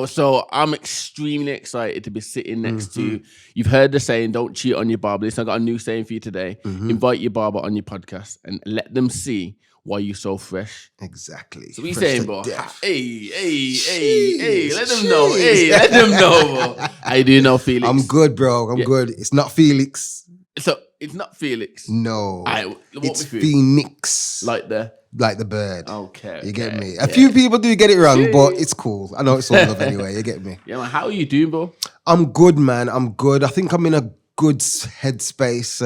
So I'm extremely excited to be sitting next to. You've heard the saying, "Don't cheat on your barber." Listen, I got a new saying for you today. Invite your barber on your podcast and let them see why you're so fresh. Exactly. So we saying, bro. Hey, let them know. Hey, let them know, bro. How you doing now, Felix? I'm good, bro. I'm good. It's not Felix. So it's not Felix. No. It's Phoenix. Like the bird. Okay. You get me? A few people do get it wrong, but it's cool. I know it's all love anyway. You get me? Yeah, man. How are you doing, bro? I'm good, man. I'm good. I think I'm in a good headspace.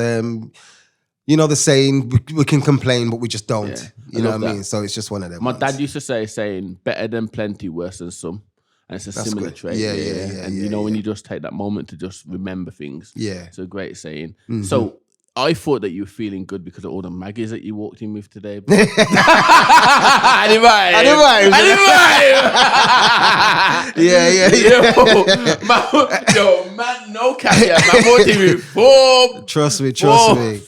You know the saying, we can complain, but we just don't. Yeah, you know what I mean? So it's just one of them. My dad used to saying, better than plenty, worse than some. And it's a similar trait. Yeah. And you know, when you just take that moment to just remember things. Yeah. It's a great saying. So I thought that you were feeling good because of all the maggies that you walked in with today. Yo, man, no caveat. Man, walked in with four. Trust me.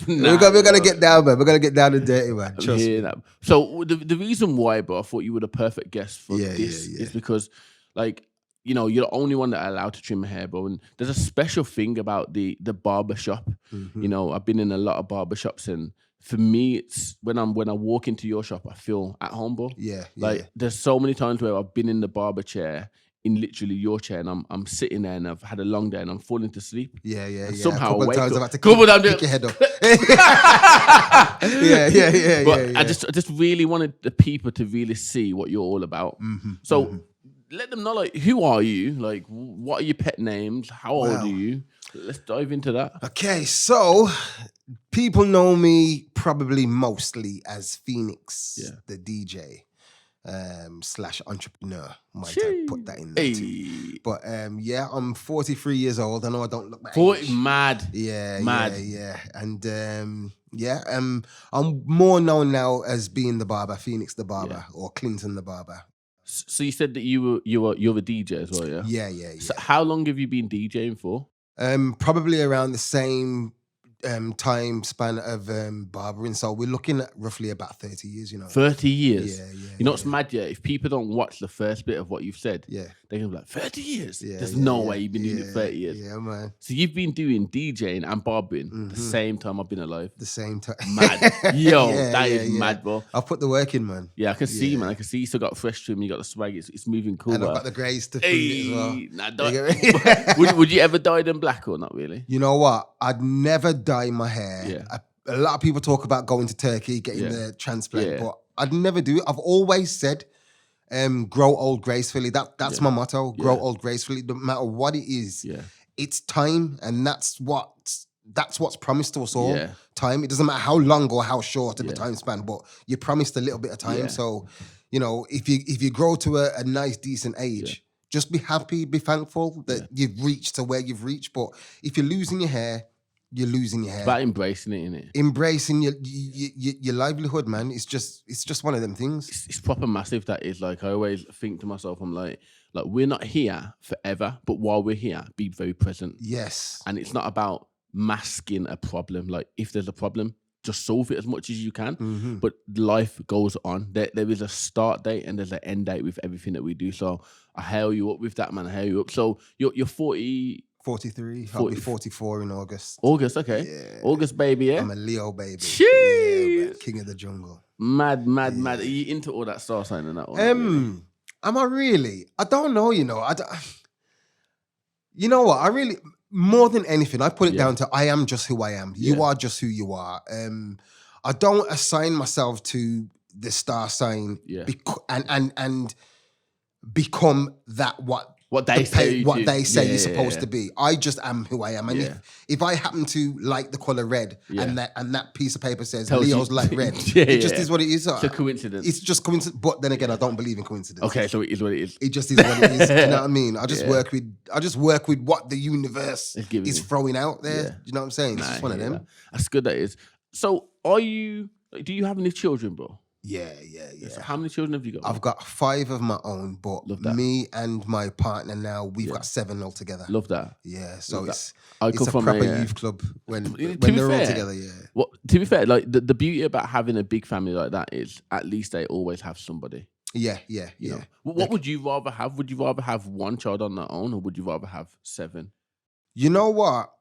We're gonna get down, man. We're gonna get down and dirty, man. Trust me. That. So the reason why, bro, I thought you were the perfect guest for this is because, like, you know, you're the only one that are allowed to trim hair, bro. And there's a special thing about the barber shop. You know, I've been in a lot of barber shops, and for me, it's when I walk into your shop, I feel at home, bro. There's so many times where I've been in the barber chair, in literally your chair, and I'm sitting there, and I've had a long day, and I'm falling to sleep. Yeah. Somehow a couple wake times up. I've had to kick your head up. But I just really wanted the people to really see what you're all about. So. Let them know, like, who are you? Like, what are your pet names? How old are you? Let's dive into that. Okay, so people know me probably mostly as Phoenix, the DJ / entrepreneur. Might I put that in there too. But I'm 43 years old. I know I don't look my age. Mad. Yeah. And I'm more known now as being the barber, Phoenix the barber, or Clinton the barber. So you said that you're a DJ as well, yeah? Yeah. So how long have you been DJing for? Probably around the same time span of barbering. So we're looking at roughly about 30 years, you know. 30 years? Yeah. You know what's mad, yeah? If people don't watch the first bit of what you've said, they're going to be like, 30 years? There's no way you've been doing it 30 years. Yeah, man. So you've been doing DJing and barbering the same time I've been alive? The same time. Mad. Yo, that is mad, bro. I've put the work in, man. Yeah, I can see, man. I can see you still got fresh trim, you got the swag, it's moving cool. And I've got the greys to prove it as well. Would you ever dye them black or not really? You know what? I'd never dye my hair. A lot of people talk about going to Turkey, getting the transplant, but I'd never do it. I've always said, grow old gracefully. That's my motto. Grow old gracefully. No matter what it is, it's time, and that's what's promised to us all. Time. It doesn't matter how long or how short of a time span, but you're promised a little bit of time. So, you know, if you grow to a nice, decent age, just be happy, be thankful that you've reached to where you've reached. But if you're losing your hair, you're losing your hair. It's about embracing it, innit? Embracing your livelihood, man. It's just one of them things. It's proper massive, that is. Like, I always think to myself, I'm like we're not here forever, but while we're here, be very present. Yes. And it's not about masking a problem. Like, if there's a problem, just solve it as much as you can. But life goes on. There is a start date and there's an end date with everything that we do. So I hail you up with that, man. I hail you up. So you're 40... 43. I'll be 44 in August. August, okay. Yeah. August, baby, yeah? I'm a Leo, baby. Jeez. Yeah, king of the jungle. Mad. Are you into all that star sign and that one? Am I really? I don't know, you know. You know what? I really, more than anything, I put it down to I am just who I am. You are just who you are. I don't assign myself to the star sign and become that what they say you're supposed to be. I just am who I am. And if I happen to like the color red and that piece of paper says Leo's like red, it just is what it is. It's a coincidence. It's just coincidence. But then again, I don't believe in coincidence. Okay, so it is what it is. It just is what it is. Do you know what I mean? I just work with what the universe is throwing out there. Do you know what I'm saying? It's just one of them. That's good, that is. So do you have any children, bro? Yeah. So how many children have you got? I've got 5 of my own, but me and my partner now, we've got 7 altogether. Love that. Yeah, so it's a proper youth club when they're all together, Well, to be fair, like the beauty about having a big family like that is at least they always have somebody. Yeah. You know? What would you rather have? Would you rather have one child on their own, or would you rather have 7? You know what?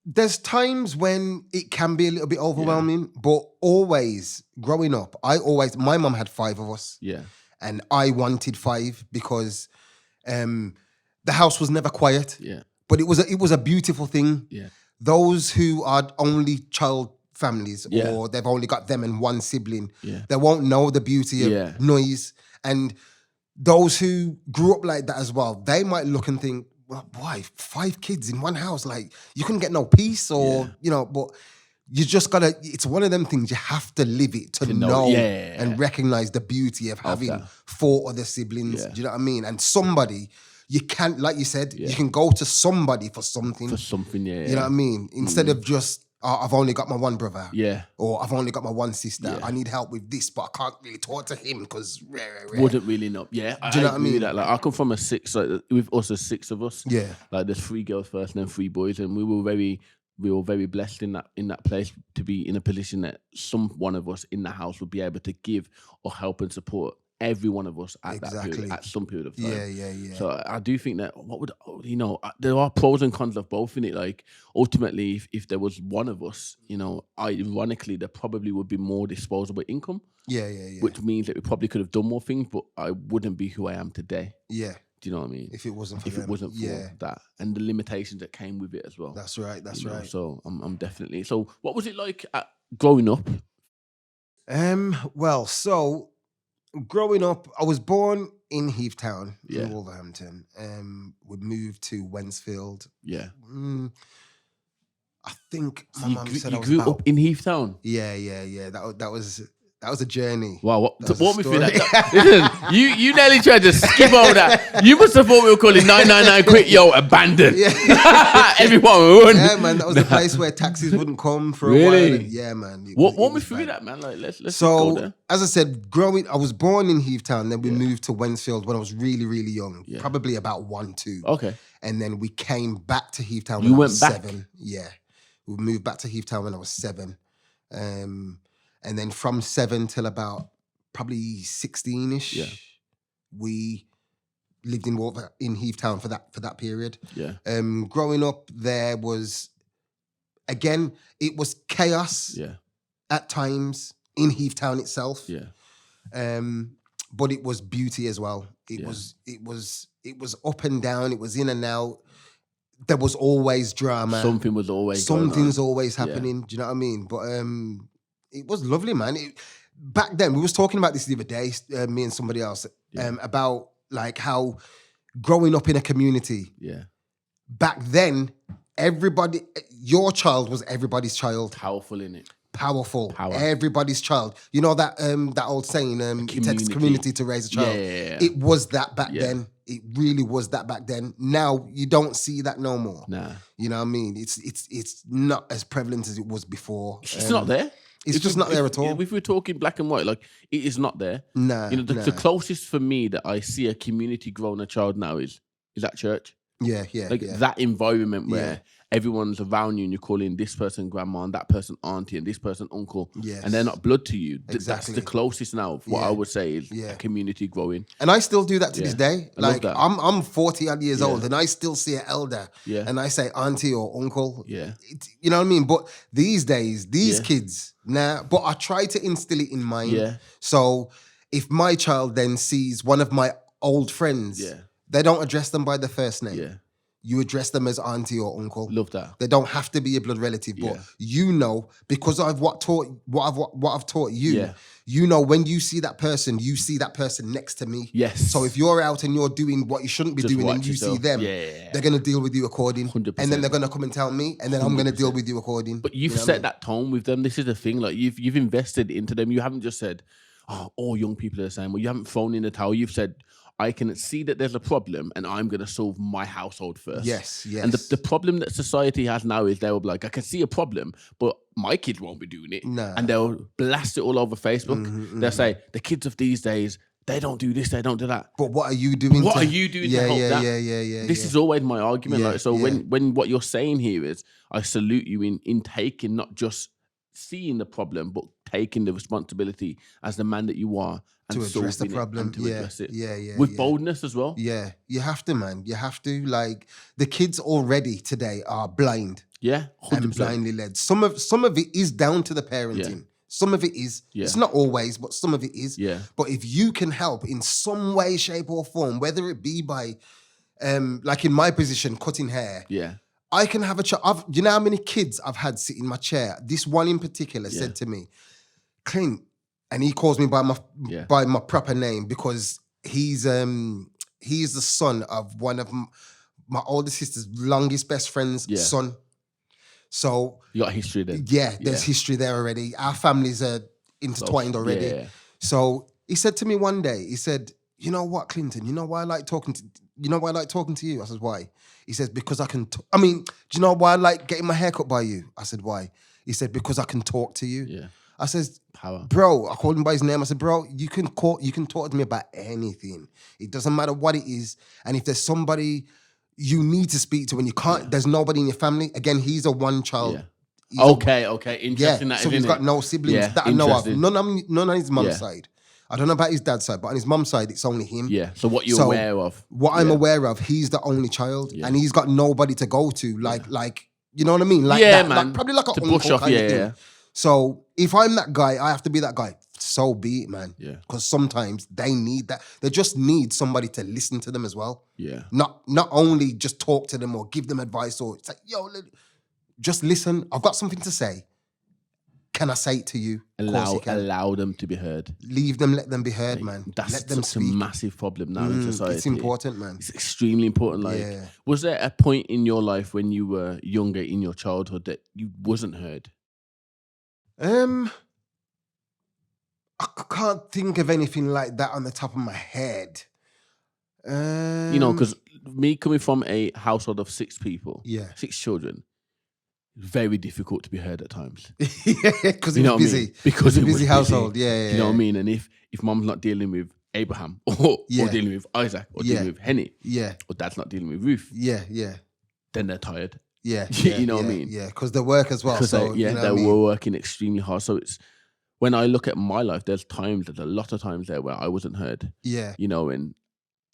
There's times when it can be a little bit overwhelming, but always growing up, my mum had 5 of us. Yeah. And I wanted 5 because the house was never quiet. Yeah. But it was a beautiful thing. Yeah. Those who are only child families or they've only got them and one sibling, they won't know the beauty of noise. And those who grew up like that as well, they might look and think, well, why 5 kids in one house? Like, you couldn't get no peace or, you know, but you just gotta, it's one of them things, you have to live it to know and recognize the beauty of having 4 other siblings. Do you know what I mean? And somebody, you can't, like you said, you can go to somebody for something. You know what I mean? Instead of just, I've only got my one brother. Yeah. Or I've only got my one sister. I need help with this, but I can't really talk to him because wouldn't really know. Yeah. Do you know what I mean? That. Like, I come from a 6, like, with us, there's 6 of us. Yeah. Like, there's 3 girls first and then 3 boys. And we were very blessed in that place to be in a position that one of us in the house would be able to give or help and support every one of us at that period, at some period of time. Yeah. So I do think that there are pros and cons of both in it. Like, ultimately, if there was one of us, you know, ironically, there probably would be more disposable income. Yeah. Which means that we probably could have done more things, but I wouldn't be who I am today. Yeah. Do you know what I mean? If it wasn't for that, and the limitations that came with it as well. That's right. So I'm definitely. So what was it like growing up? Well, so growing up, I was born in Heathtown in Wolverhampton. We moved to Wensfield. Yeah. I think my mum said I was grew up in Heathtown. Yeah. That was a journey. Wow, walk me through that. Listen, you nearly tried to skip over that. You must have thought we were calling 999 quit, yo, abandoned. Yeah. Everyone would. Yeah, man, that was the place where taxis wouldn't come for a while. And yeah, man. Walk me through that, man. Like, let's so, go there. As I said, I was born in Heathtown, then we moved to Wensfield when I was really, really young, probably about 1, 2. Okay. And then we came back to Heathtown when I was 7. Yeah. We moved back to Heathtown when I was 7. And then from 7 till about probably 16-ish, we lived in Heathtown for that period. Yeah. Growing up there was, again, it was chaos. Yeah. At times in Heathtown itself. Yeah. But it was beauty as well. It was up and down. It was in and out. There was always drama. Something's always happening. Do you know what I mean? But it was lovely, man. Back then, we was talking about this the other day, me and somebody else, about like how growing up in a community. Yeah. Back then, your child was everybody's child. Powerful, innit? Power. Everybody's child. You know that old saying, it takes community to raise a child. Yeah. It was that back then. It really was that back then. Now you don't see that no more. Nah. You know what I mean? It's not as prevalent as it was before. It's not there. It's just not there at all. If we're talking black and white, like, it is not there. Nah. You know, the closest for me that I see a community growing a child now is at church. Yeah. That environment where everyone's around you and you're calling this person grandma and that person auntie and this person uncle. Yes. And they're not blood to you. Exactly. That's the closest now of what I would say is a community growing. And I still do that to this day. I love that. I'm 40 odd years old and I still see an elder and I say auntie or uncle. Yeah. You know what I mean? But these days, these kids, but I try to instill it in mine. Yeah. So if my child then sees one of my old friends, they don't address them by their first name. Yeah. You address them as auntie or uncle. Love that. They don't have to be a blood relative, but you know, because of what I've taught you. Yeah. You know, when you see that person next to me. Yes. So if you're out and you're doing what you shouldn't be doing and you see them, they're going to deal with you according. 100%. And then they're going to come and tell me, and then I'm going to deal with you according. But you've set that tone with them. This is the thing. Like, you've invested into them. You haven't just said, oh, all young people are the same. Well, you haven't thrown in the towel. You've said, I can see that there's a problem and I'm going to solve my household first. Yes. And the problem that society has now is they'll be like, I can see a problem, but my kids won't be doing it. No. And they'll blast it all over Facebook. They'll say, the kids of these days, they don't do this, they don't do that. But what are you doing? What are you doing to help that? Yeah. This is always my argument. When what you're saying here is, I salute you in taking not just seeing the problem, but taking the responsibility as the man that you are and to address the problem, and to address it. Yeah, with boldness as well. Yeah, you have to, man. You have to. Like, the kids already today are blind. Yeah, 100%. And blindly led. Some of it is down to the parenting. Yeah. Some of it is. Yeah. It's not always, but some of it is. Yeah. But if you can help in some way, shape, or form, whether it be by, like in my position, cutting hair. Yeah. I can have a child. You know how many kids I've had sit in my chair? This one in particular said to me, Clint, and he calls me by my proper name because he's the son of one of my older sister's longest best friend's son. So you got history there. Yeah, there's history there already. Our families are intertwined already. Yeah. So he said to me one day, he said, "You know what, Clinton? You know why I like talking to you?" I said, "Why?" He says, "Because I can. Do you know why I like getting my hair cut by you?" I said, "Why?" He said, "Because I can talk to you." Yeah. I says, "Power, bro." I called him by his name. I said, "Bro, you can talk to me about anything. It doesn't matter what it is. And if there's somebody you need to speak to and you can't, there's nobody in your family." Again, he's a one child. Yeah. Okay. Interesting. So he's got no siblings that I know of. None on his mum's side. I don't know about his dad's side, but on his mum's side, it's only him. Yeah. So what you're aware of? What I'm aware of, he's the only child, and he's got nobody to go to. Like you know what I mean? Like that, man. Like, probably like a uncle kind of thing. So if I'm that guy, I have to be that guy. So be it, man. Yeah. Because sometimes they need that. They just need somebody to listen to them as well. Yeah. Not only just talk to them or give them advice, or it's like, yo, just listen. I've got something to say. Can I say it to you? Allow them to be heard. Leave them, let them be heard, man. That's let them such a massive problem now in society. It's important, man. It's extremely important. Was there a point in your life when you were younger in your childhood that you wasn't heard? I can't think of anything like that on the top of my head. Because me coming from a household of 6 people, 6 children, very difficult to be heard at times. Because it was busy. Because it was a busy household. You know what I mean? And if mom's not dealing with Abraham or dealing with Isaac or dealing with Henny, or dad's not dealing with Ruth, then they're tired. You know what I mean? Yeah, because they work as well. So they were working extremely hard. So it's when I look at my life, there's a lot of times there where I wasn't heard. Yeah, and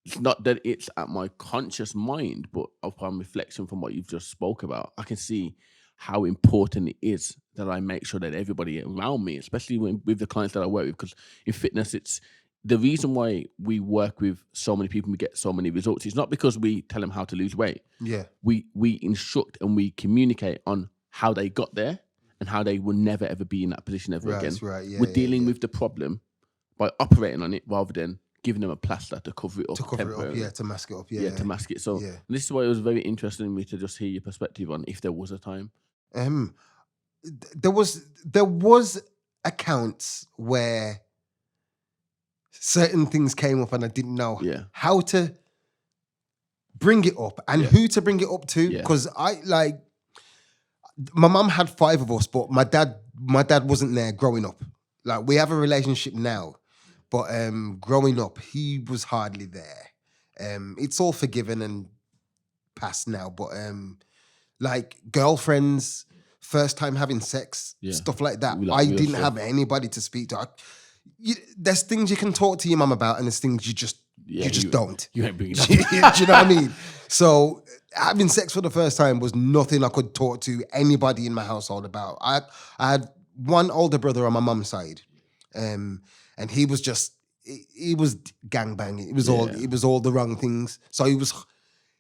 it's not that it's at my conscious mind, but upon reflection from what you've just spoke about, I can see how important it is that I make sure that everybody around me, especially with the clients that I work with, because in fitness, it's the reason why we work with so many people, we get so many results. It's not because we tell them how to lose weight. Yeah, we instruct and we communicate on how they got there and how they will never ever be in that position ever again. Right. Yeah, we're dealing with the problem by operating on it rather than giving them a plaster to cover it up. To mask it up. To mask it. So this is why it was very interesting to me to just hear your perspective on if there was a time. There was accounts where certain things came up and I didn't know how to bring it up and who to bring it up to. Because my mum had 5 of us, but my dad wasn't there growing up. Like, we have a relationship now, but growing up, he was hardly there. It's all forgiven and past now, but like girlfriends, first time having sex, stuff like that. I didn't have anybody to speak to. There's things you can talk to your mum about, and there's things you just don't. You ain't bringing it up. Do you know what I mean? So having sex for the first time was nothing I could talk to anybody in my household about. I had one older brother on my mum's side, and he was gangbanging. It was all the wrong things. So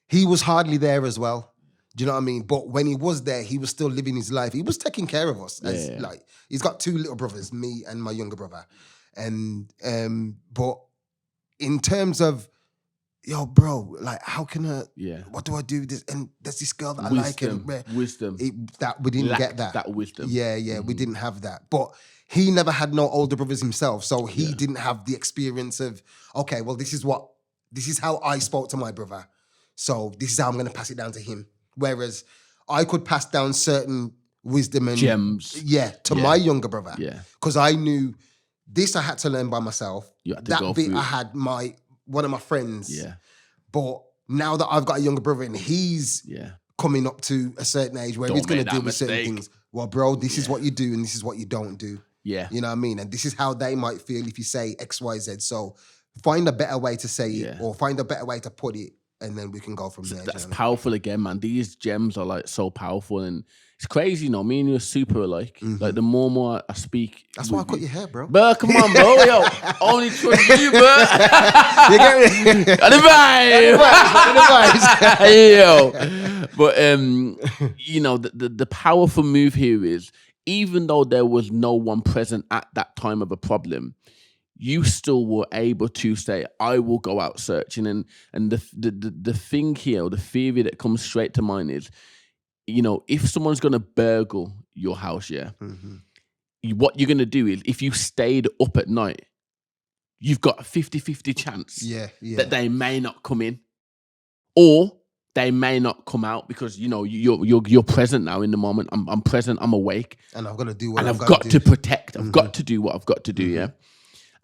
he was hardly there as well. Do you know what I mean? But when he was there, he was still living his life. He was taking care of us. Like, he's got 2 little brothers, me and my younger brother. And but in terms of, yo, bro, like, how can I? What do I do with this? And there's this girl that I like. And wisdom. That we didn't get that. That wisdom. Yeah, we didn't have that. But he never had no older brothers himself, so he didn't have the experience of, okay, well, this is how I spoke to my brother, so this is how I'm going to pass it down to him. Whereas I could pass down certain wisdom and gems, to my younger brother, because I knew this I had to learn by myself. That bit I had one of my friends, but now that I've got a younger brother and he's coming up to a certain age where he's going to deal with certain things, well, bro, this is what you do and this is what you don't do. Yeah. You know what I mean? And this is how they might feel if you say X, Y, Z. So find a better way to say it or find a better way to put it. And then we can go from there. That's powerful again, man. These gems are like so powerful, and it's crazy, you know. Me and you are super alike. Like the more and more I speak, that's why I cut your hair, bro. But come on, bro, yo, only trust you, bro. You get me? Yo, but you know, the powerful move here is, even though there was no one present at that time of a problem, you still were able to say, I will go out searching. And the thing here, or the theory that comes straight to mind is, you know, if someone's going to burgle your house, what you're going to do is, if you stayed up at night, you've got a 50-50 chance that they may not come in, or they may not come out, because, you know, you're present now in the moment. I'm present, I'm awake. And I've got to do what I've got to protect. I've got to do what I've got to do, yeah?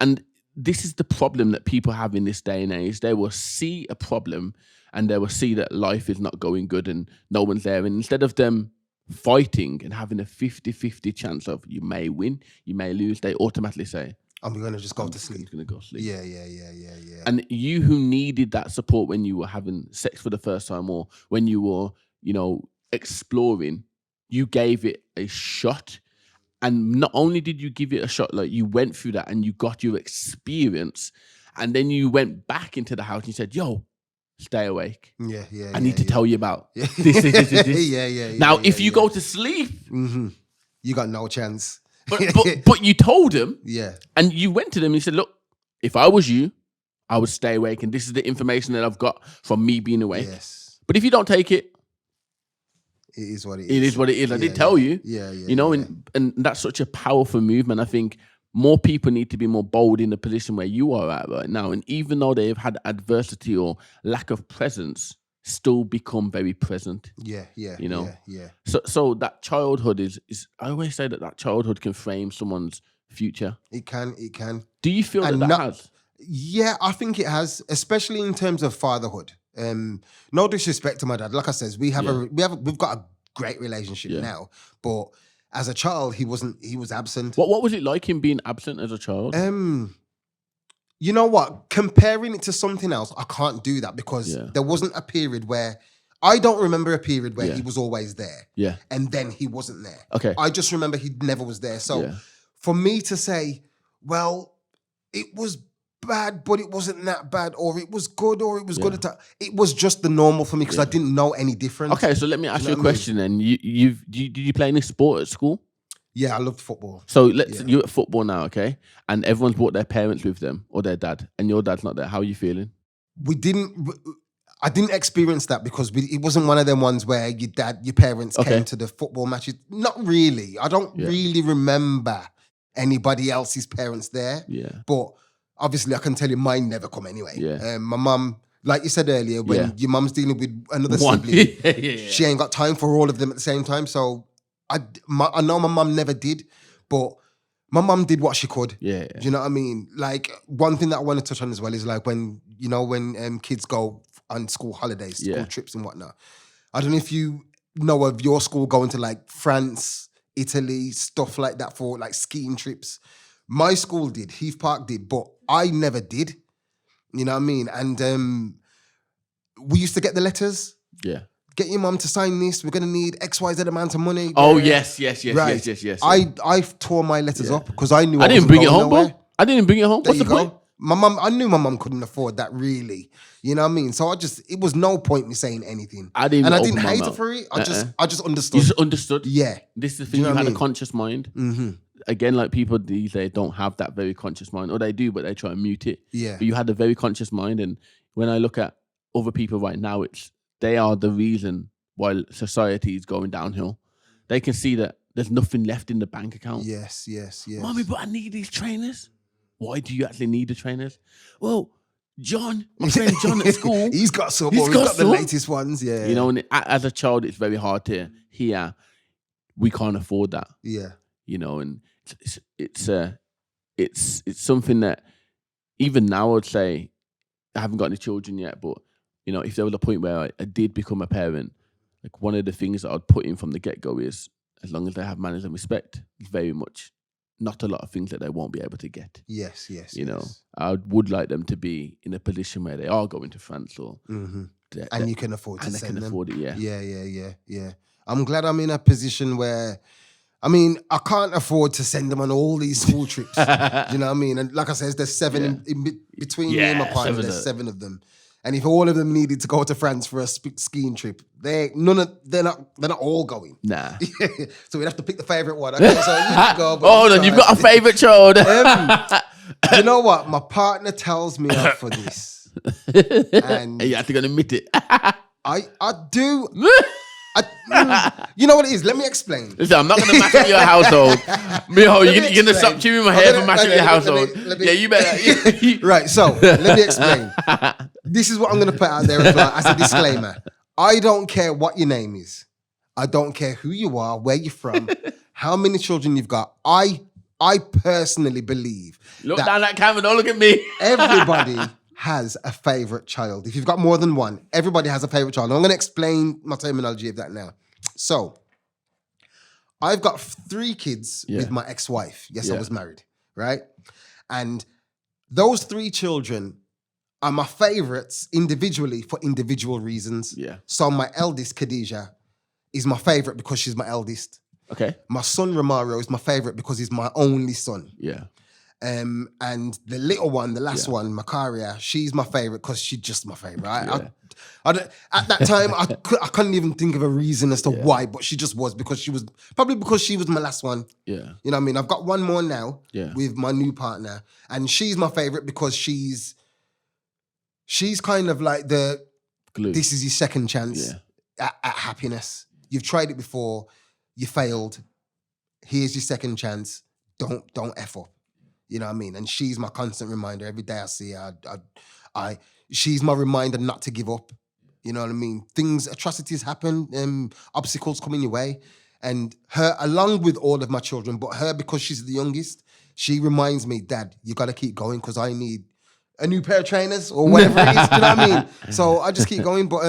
And this is the problem that people have in this day and age. They will see a problem and they will see that life is not going good and no one's there. And instead of them fighting and having a 50-50 chance of you may win, you may lose, they automatically say, I'm going to just go to sleep. I'm going to go sleep. Yeah. And you who needed that support when you were having sex for the first time, or when you were, you know, exploring, you gave it a shot. And not only did you give it a shot, like, you went through that and you got your experience, and then you went back into the house and you said, yo, stay awake. Yeah. I need to tell you about this. Yeah. Now, if you go to sleep, you got no chance. But you told them. Yeah. And you went to them and you said, look, if I was you, I would stay awake. And this is the information that I've got from me being awake. Yes. But if you don't take it, it is what it is. It is what it is. I did tell you. Yeah. You know, and that's such a powerful movement. I think more people need to be more bold in the position where you are at right now. And even though they've had adversity or lack of presence, still become very present. Yeah. You know? Yeah. So that childhood is I always say that childhood can frame someone's future. It can. Do you feel that has? Yeah, I think it has, especially in terms of fatherhood. No disrespect to my dad. Like I said, we've got a great relationship now. But as a child, he was absent. What was it like him being absent as a child? You know what? Comparing it to something else, I can't do that, because there wasn't a period where, I don't remember a period where he was always there. Yeah. And then he wasn't there. Okay. I just remember he never was there. So for me to say, well, it was bad, but it wasn't that bad, or it was good, or it was good at it was just the normal for me, because I didn't know any difference. Okay, so let me ask you a question then. Did you play any sport at school? Yeah, I loved football. So you're at football now, okay? And everyone's brought their parents with them, or their dad, and your dad's not there. How are you feeling? I didn't experience that, because it wasn't one of them ones where your parents came to the football matches. Not really. I don't really remember anybody else's parents there. Yeah. But obviously I can tell you mine never come anyway. Yeah. My mum, like you said earlier, when your mum's dealing with another sibling, she ain't got time for all of them at the same time. So I know my mum never did, but my mum did what she could. Yeah. Do you know what I mean? Like, one thing that I want to touch on as well is, like, when kids go on school holidays, school trips and whatnot. I don't know if you know of your school going to, like, France, Italy, stuff like that, for, like, skiing trips. My school did, Heath Park did, but I never did. You know what I mean? And we used to get the letters. Yeah. Get your mum to sign this. We're going to need XYZ amount of money. Oh, yes. Right. Yes. I tore my letters up because I knew I didn't bring it home, bro. I didn't bring it home. What's the point? My mum, I knew my mum couldn't afford that, really. You know what I mean? So it was no point me saying anything. I didn't hate her for it. I just understood. You just understood? Yeah. This is the thing, you had a conscious mind. Mm-hmm. Again, like, people these days don't have that very conscious mind, or they do, but they try and mute it. Yeah. But you had a very conscious mind, and when I look at other people right now, they are the reason why society is going downhill. They can see that there's nothing left in the bank account. Yes. Mommy, but I need these trainers. Why do you actually need the trainers? Well, John, my friend John at school, he's got some. He's got the latest ones. Yeah. You know, and as a child, it's very hard to hear. We can't afford that. Yeah. You know, and it's something that even now I'd say, I haven't got any children yet, but, you know, if there was a point where I did become a parent, like, one of the things that I'd put in from the get-go is as long as they have manners and respect, it's very much not a lot of things that they won't be able to get. Yes. You know, I would like them to be in a position where they are going to France or... and you can afford to send them. And they can afford it, Yeah. I'm glad I'm in a position where, I mean, I can't afford to send them on all these school trips. You know what I mean? And like I said, there's seven in between me and my partner. There's 7 of them. And if all of them needed to go to France for a skiing trip, they're not all going. Nah. So we'd have to pick the favorite one. Okay, so you can go. Hold on, you've got a favorite child. You know what? My partner tells me off for this, and you have to go and admit it. I do. You know what it is? Let me explain. Listen, I'm not going to mash up your household. Mijo, you're going to stop chewing my hair for mashing up your household. Yeah, you better. Right, so let me explain. This is what I'm going to put out there as a disclaimer. I don't care what your name is. I don't care who you are, where you're from, how many children you've got. I personally believe. Look down that camera, don't look at me. Everybody has a favorite child. If you've got more than one, everybody has a favorite child. And I'm going to explain my terminology of that now. So, I've got 3 kids with my ex-wife. Yes, I was married, right? And those 3 children are my favorites individually for individual reasons. Yeah. So my eldest, Khadijah, is my favorite because she's my eldest. Okay. My son, Romario, is my favorite because he's my only son. Yeah. And the little one, the last one, Makaria, she's my favorite because she's just my favorite. I at that time, I couldn't even think of a reason as to why, but she just was because she was my last one. Yeah. You know what I mean? I've got one more now with my new partner, and she's my favorite because she's kind of like the glue. This is your second chance at happiness. You've tried it before, you failed. Here's your second chance. Don't F up. You know what I mean? And she's my constant reminder. Every day I see her, she's my reminder not to give up. You know what I mean? Atrocities happen, obstacles come in your way. And her, along with all of my children, but her, because she's the youngest, she reminds me, Dad, you got to keep going because I need a new pair of trainers or whatever it is. You know what I mean? So I just keep going. But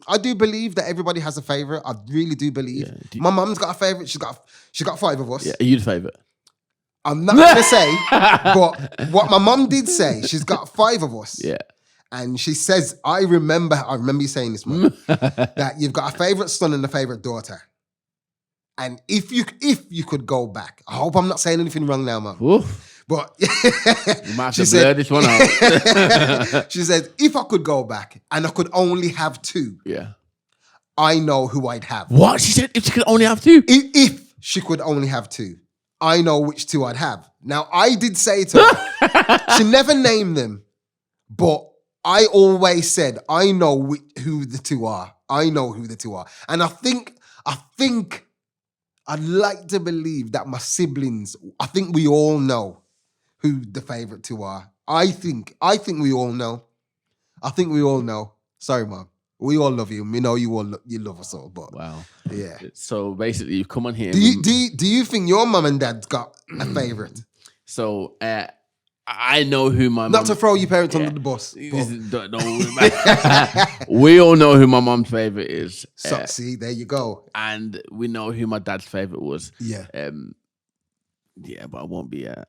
I do believe that everybody has a favorite. I really do believe. Yeah. My mum's got a favorite. She's got 5 of us. Yeah, are you the favorite? I'm not going to say, but what my mum did say, she's got 5 of us. Yeah. And she says, I remember you saying this, Mum, that you've got a favorite son and a favorite daughter. And if you could go back, I hope I'm not saying anything wrong now, Mum. Oof. But you might have to blur this one out. She said, if I could go back and I could only have 2, I know who I'd have. What? She said if she could only have 2? If she could only have 2. I know which 2 I'd have. Now, I did say to her, she never named them, but I always said, I know who the 2 are. I know who the 2 are. And I think I'd like to believe that my siblings, I think we all know who the favorite 2 are. I think we all know. I think we all know. Sorry, Mom. We all love you. We know you love us all, but wow, yeah. So basically, you've come on here. Do you think your mum and dad's got a favorite? So I know who my not to throw your parents under the bus. We all know who my mum's favorite is. So see, there you go. And we know who my dad's favorite was. Yeah. Yeah, but I won't be out.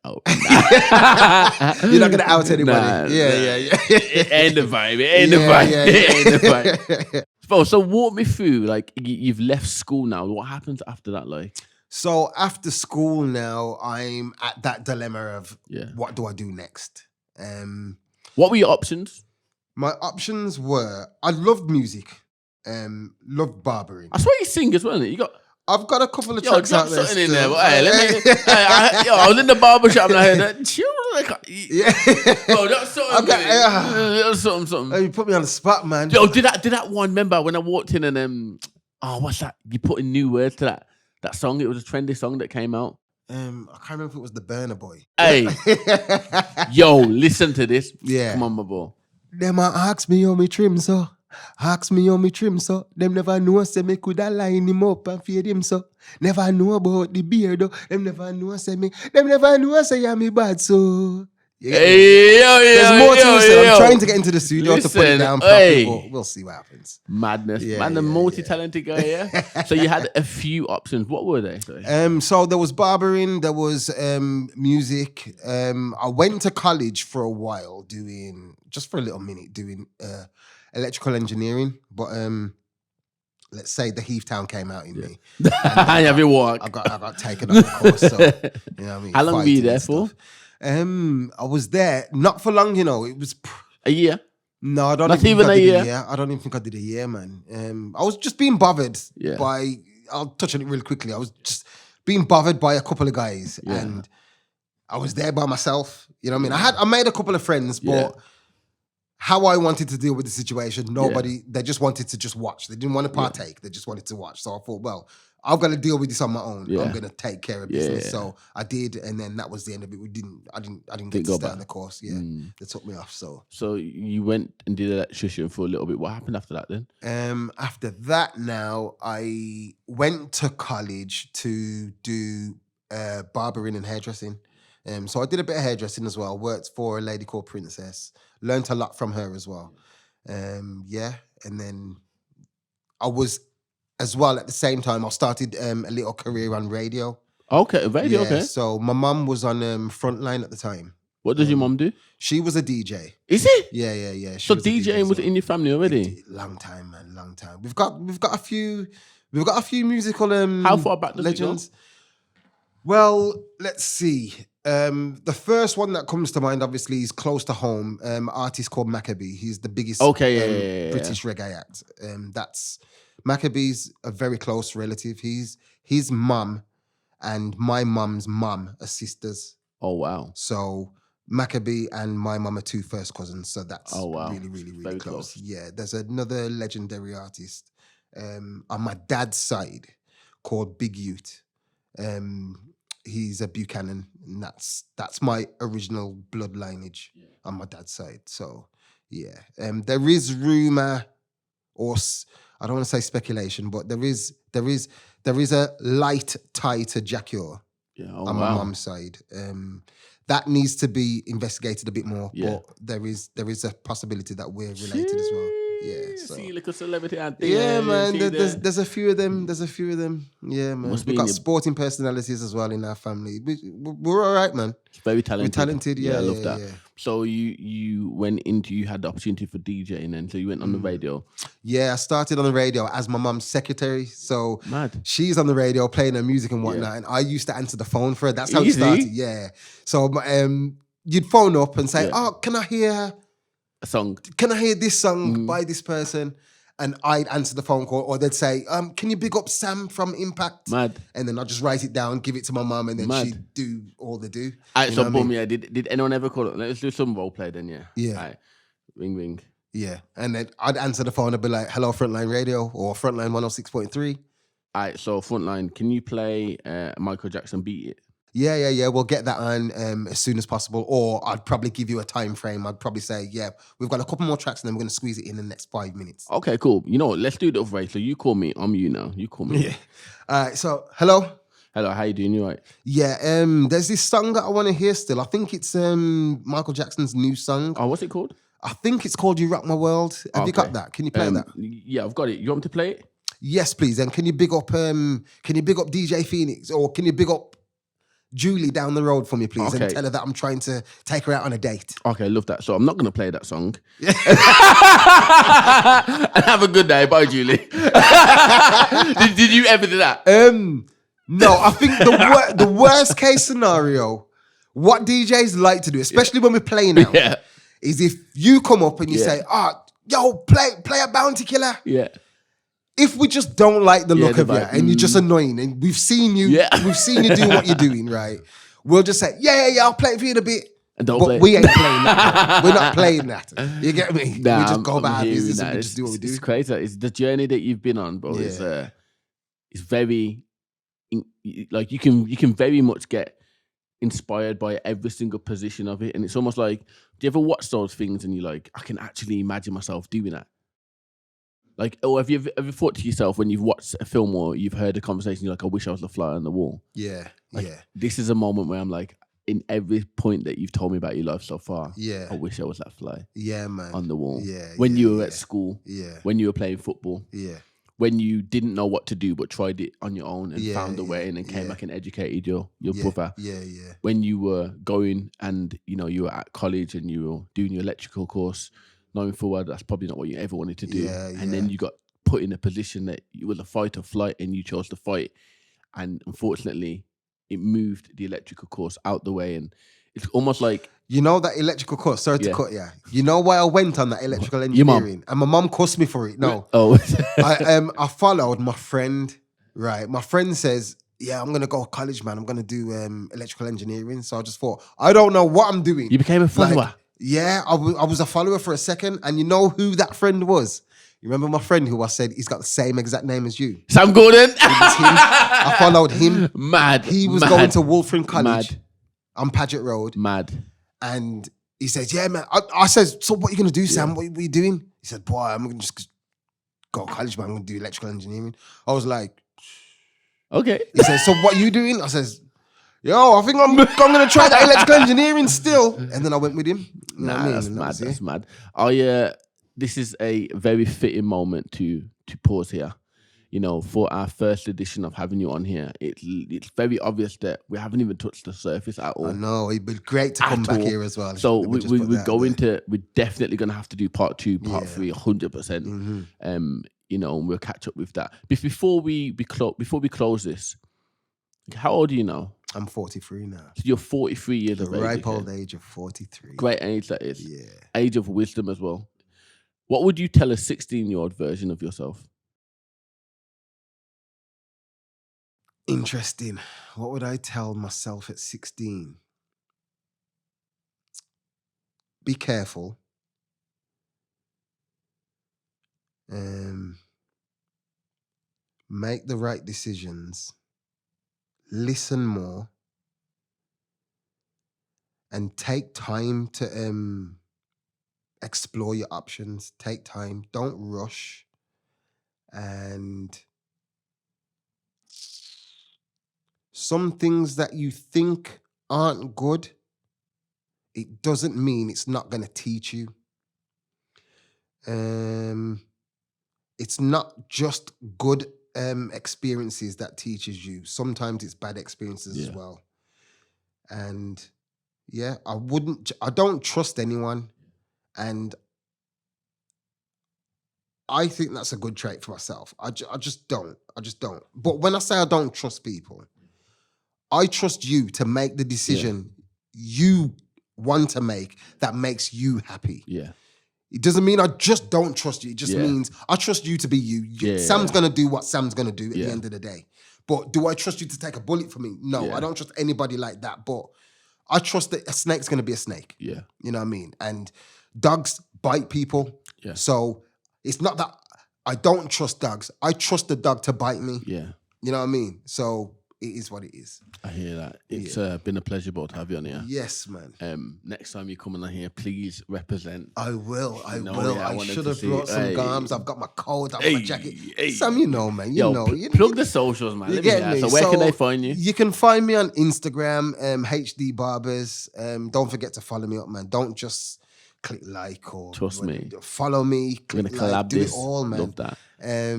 You're not gonna out anybody. Nah. It ain't the vibe. It ain't the vibe. So walk me through. Like you've left school now. What happens after that? Like, so after school now, I'm at that dilemma of what do I do next? What were your options? My options were I loved music, loved barbering. I swear you sing as well. Isn't it? You got. I've got a couple of tracks out there. Something in there, but I was in the barber shop and I heard that. Bro, that's something. That's something. Oh, you put me on the spot, man. Yo, did that one? Remember when I walked in and what's that? You put in new words to that song. It was a trendy song that came out. I can't remember if it was the Burner Boy. Hey, yo, listen to this. Yeah, come on, my boy. Them ask me how me trim so. Ask me how me trim so. Them never know say me coulda line him up and fade him so. Never know about the beard though. Them never know say I'm me bad so. There's more to listen. I'm trying to get into the studio to put it down properly, but we'll see what happens. Madness. Man, the multi-talented guy, yeah? So you had a few options. What were they? Sorry. So there was barbering, there was music. I went to college for a while just for a little minute, doing electrical engineering, but let's say the Heathtown came out in me. And have you walked? I got taken off the course. So, you know what I mean? How long were you there for? I was there not for long. It was a year. No, I don't. Not even a year. I don't even think I did a year, man. I was just being bothered by. I'll touch on it really quickly. I was just being bothered by a couple of guys, and I was there by myself. You know what I mean? I made a couple of friends, but how I wanted to deal with the situation, nobody. They just wanted to just watch. They didn't want to partake. They just wanted to watch. So I thought, well, I've got to deal with this on my own. I'm gonna take care of business. So I did, and then that was the end of it. I didn't get to stay on the course. They took me off. So you went and did electrician for a little bit. What happened after that then? After that, now I went to college to do barbering and hairdressing. So I did a bit of hairdressing as well. Worked for a lady called Princess. Learned a lot from her as well. And then I was. As well, at the same time, I started a little career on radio. Okay, radio, okay. So my mum was on Frontline at the time. What does your mum do? She was a DJ. Is it? Yeah. So DJing was in your family already? Long time, man, long time. We've got a few musical How far back does legends. It go? Well, let's see. The first one that comes to mind, obviously, is close to home. Artist called Maccabee. He's the biggest British reggae act. That's Maccabee's a very close relative. His mum and my mum's mum are sisters. Oh wow! So Maccabee and my mum are two first cousins. So that's really, really, really very close. Yeah, there's another legendary artist on my dad's side called Big Ute. He's a Buchanan, and that's my original blood lineage on my dad's side. So there is rumor or I don't want to say speculation, but there is a light tie to Jacure on my mum's side. That needs to be investigated a bit more, but there is a possibility that we're related as well. Yeah, so. See, like a celebrity out there. Yeah, man. There's a few of them. Yeah, man. We've got sporting personalities as well in our family. We're all right, man. Very talented. We're talented. Yeah, I love that. Yeah. So you had the opportunity for DJing then. So you went on the radio. Yeah, I started on the radio as my mum's secretary. So she's on the radio playing her music and whatnot, and I used to answer the phone for her. That's how it started. Yeah. So you'd phone up and say, "Oh, can I hear a song? Can I hear this song by this person?" And I'd answer the phone call, or they'd say, "Can you big up Sam from Impact?" Mad. And then I'd just write it down, give it to my mum, and then she'd do all they do. Alright, so boom, yeah. Did anyone ever call it? Let's do some role play then, yeah. Yeah. Alright. Ring, ring. Yeah. And then I'd answer the phone and be like, "Hello, Frontline Radio," or Frontline 106.3. Alright, so Frontline, can you play Michael Jackson Beat It? Yeah. We'll get that on as soon as possible. Or I'd probably give you a time frame. I'd probably say, we've got a couple more tracks and then we're going to squeeze it in the next 5 minutes. Okay, cool. You know what? Let's do it the other way. So you call me. I'm you now. You call me. Yeah. All right. So, hello. Hello. How you doing? You all right? Yeah. There's this song that I want to hear still. I think it's Michael Jackson's new song. Oh, what's it called? I think it's called You Rock My World. Have you got that? Can you play that? Yeah, I've got it. You want me to play it? Yes, please. And can you big up DJ Phoenix, or can you big up Julie down the road for me, please, and tell her that I'm trying to take her out on a date. Okay, love that. So I'm not going to play that song. And have a good day. Bye, Julie. did you ever do that? No, I think the worst case scenario, what DJs like to do, especially when we're playing out, is if you come up and you say, yo, play a Bounty Killer. Yeah. If we just don't like the look of you and you're just annoying and we've seen you do what you're doing, right? We'll just say, I'll play it for you in a bit. But we ain't playing that. We're not playing that. You get me? Nah, we just go about our business and we just do what we do. It's crazy. It's the journey that you've been on, bro. Yeah. It's very, like you can very much get inspired by every single position of it. And it's almost like, do you ever watch those things and you're like, I can actually imagine myself doing that? Like, or have you ever thought to yourself when you've watched a film or you've heard a conversation, you're like, I wish I was the fly on the wall? Yeah, This is a moment where I'm like, in every point that you've told me about your life so far, yeah, I wish I was that fly. Yeah, man. On the wall. Yeah. When you were at school. Yeah. When you were playing football. Yeah. When you didn't know what to do but tried it on your own and found a way and then came back and educated your brother. Yeah. When you were going and you were at college and you were doing your electrical course, knowing full well that's probably not what you ever wanted to do. And then you got put in a position that you was a fight or flight and you chose to fight. And unfortunately, it moved the electrical course out the way. And it's almost like... that electrical course, sorry to cut you. You know why I went on that electrical engineering? And my mum cussed me for it. No. Oh. I followed my friend, right? My friend says, I'm going to go to college, man. I'm going to do electrical engineering. So I just thought, I don't know what I'm doing. You became a follower? I was a follower for a second. And you know who that friend was? You remember my friend who I said he's got the same exact name as you? Sam Gordon. It was him. I followed him. Mad. He was going to Wolverhampton College. Mad. On Paget Road. Mad. And he says, yeah, man. I says, so what are you going to do, Sam? What are you doing? He said, boy, I'm going to just go to college, man. I'm going to do electrical engineering. I was like, okay. He says, so what are you doing? I says, I think I'm going to try that electrical engineering still. And then I went with him. That's mad. That's mad. This is a very fitting moment to pause here. For our first edition of having you on here, it's very obvious that we haven't even touched the surface at all. I know, it'd be great to come back here as well. So we're definitely going to have to do part 2, part 3, 100%. And we'll catch up with that. But before we close this, how old are you now? I'm 43 now. So you're 43 years of age. The ripe old age of 43. Great age that is. Yeah. Age of wisdom as well. What would you tell a 16-year-old version of yourself? Interesting. What would I tell myself at 16? Be careful. Make the right decisions. Listen more. And take time to explore your options. Take time. Don't rush. And some things that you think aren't good, it doesn't mean it's not going to teach you. It's not just good experiences that teaches you. Sometimes it's bad experiences as well. And I don't trust anyone. And I think that's a good trait for myself. I just don't. But when I say I don't trust people, I trust you to make the decision you want to make that makes you happy. Yeah. It doesn't mean I just don't trust you. It just means I trust you to be you. Sam's going to do what Sam's going to do at the end of the day. But do I trust you to take a bullet for me? No, I don't trust anybody like that. But I trust that a snake's going to be a snake. Yeah. You know what I mean? And dogs bite people. Yeah. So it's not that I don't trust dogs. I trust the dog to bite me. Yeah. You know what I mean? So it is what it is. I hear that. It's been a pleasure, to have you on here. Yes, man. Next time you come on here, please represent. I will. I should have brought some garms. I've got my coat, I've got my jacket. Sam, you know, man. You know. Plug the socials, man. You get me. So where can they find you? You can find me on Instagram, HD Barbers. Don't forget to follow me up, man. Don't just click like or trust me. Follow me. We're gonna collab do this. It all, man. Love that.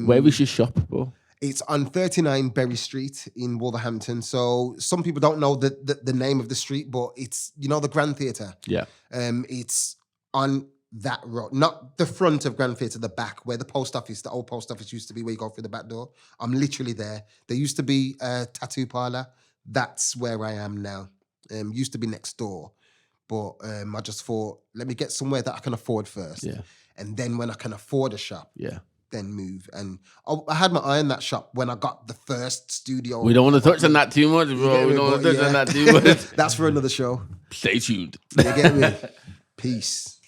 Where we should shop, bro? It's on 39 Berry Street in Wolverhampton. So some people don't know the name of the street, but it's, the Grand Theatre. Yeah. It's on that road, not the front of Grand Theatre, the back where the old post office used to be, where you go through the back door. I'm literally there. There used to be a tattoo parlor. That's where I am now. Used to be next door. But I just thought, let me get somewhere that I can afford first. Yeah. And then when I can afford a shop. Yeah. Then move. And I had my eye on that shop when I got the first studio. We don't want to touch on that too much, bro. We don't want to touch on that too much. That's for another show. Stay tuned. You get me? Peace.